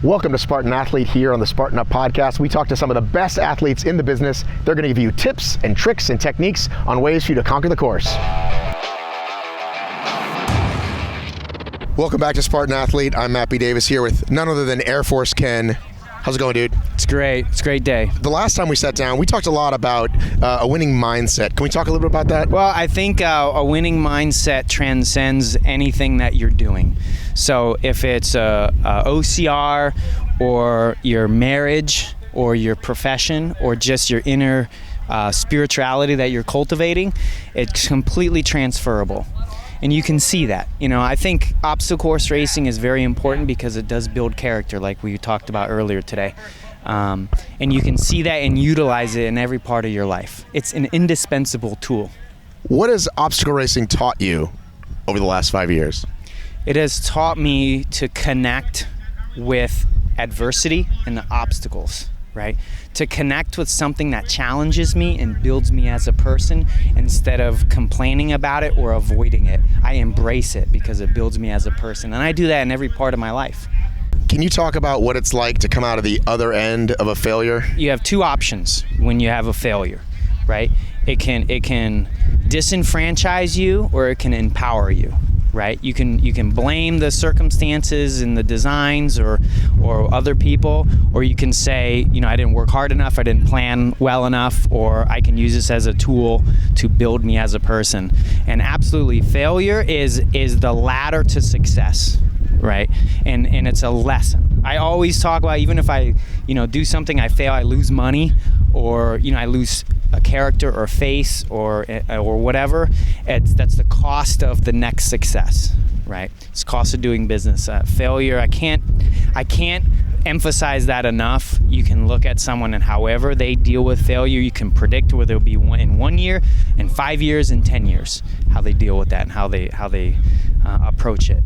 Welcome to Spartan Athlete here on the Spartan Up podcast. We talk to some of the best athletes in the business. They're going to give you tips and tricks and techniques on ways for you to conquer the course. Welcome back to Spartan Athlete. I'm Matt B. Davis here with none other than Air Force Ken. How's it going, dude? It's great. It's a great day. The last time we sat down, we talked a lot about a winning mindset. Can we talk a little bit about that? Well, I think a winning mindset transcends anything that you're doing. So if it's a OCR or your marriage or your profession or just your inner spirituality that you're cultivating, it's completely transferable. And you can see that. You know, I think obstacle course racing is very important because it does build character, like we talked about earlier today. And you can see that and utilize it in every part of your life. It's an indispensable tool. What has obstacle racing taught you over the last 5 years? It has taught me to connect with adversity and the obstacles, right? To connect with something that challenges me and builds me as a person instead of complaining about it or avoiding it. I embrace it because it builds me as a person. And I do that in every part of my life. Can you talk about what it's like to come out of the other end of a failure? You have two options when you have a failure, right? It can disenfranchise you or it can empower you. Right? You can blame the circumstances and the designs or other people, or you can say, you know, I didn't work hard enough, I didn't plan well enough, or I can use this as a tool to build me as a person. And absolutely, failure is the ladder to success, right? And it's a lesson. I always talk about, even if I, do something, I fail, I lose money, or, I lose a character or face or whatever, that's the cost of the next success, right? It's cost of doing business. Failure, I can't emphasize that enough. You can look at someone and however they deal with failure, you can predict whether it'll be in 1 year, in 5 years, in 10 years, how they deal with that and how they approach it.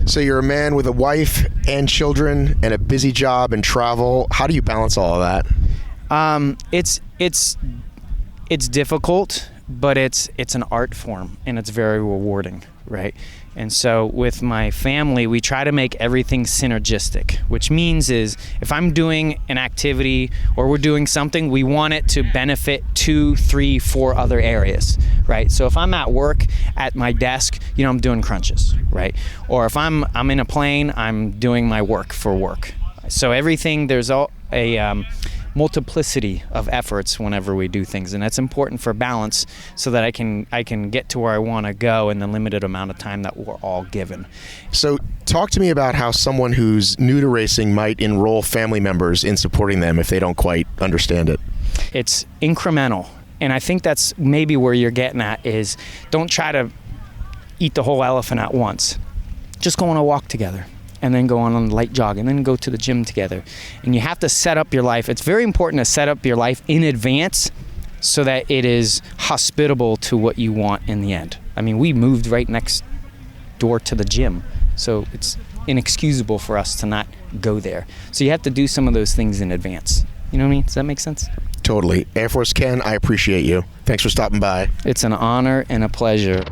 So you're a man with a wife and children and a busy job and travel. How do you balance all of that? It's difficult, but it's an art form and it's very rewarding, right? And so with my family, we try to make everything synergistic, which means is if I'm doing an activity or we're doing something, we want it to benefit 2, 3, 4 other areas, right? So if I'm at work at my desk, I'm doing crunches, right? Or if I'm in a plane, I'm doing my work for work. So everything, there's a multiplicity of efforts whenever we do things, and that's important for balance so that I can get to where I want to go in the limited amount of time that we're all given. So talk to me about how someone who's new to racing might enroll family members in supporting them if they don't quite understand it. It's incremental, and I think that's maybe where you're getting at is don't try to eat the whole elephant at once. Just go on a walk together, and then go on a light jog, and then go to the gym together. And you have to set up your life. It's very important to set up your life in advance so that it is hospitable to what you want in the end. I mean, we moved right next door to the gym, so it's inexcusable for us to not go there. So you have to do some of those things in advance. You know what I mean? Does that make sense? Totally. Air Force Ken, I appreciate you. Thanks for stopping by. It's an honor and a pleasure.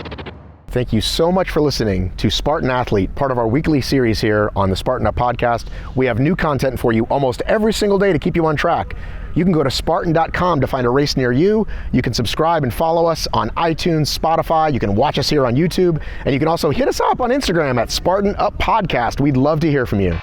Thank you so much for listening to Spartan Athlete, part of our weekly series here on the Spartan Up podcast. We have new content for you almost every single day to keep you on track. You can go to Spartan.com to find a race near you. You can subscribe and follow us on iTunes, Spotify. You can watch us here on YouTube. And you can also hit us up on Instagram at Spartan Up Podcast. We'd love to hear from you.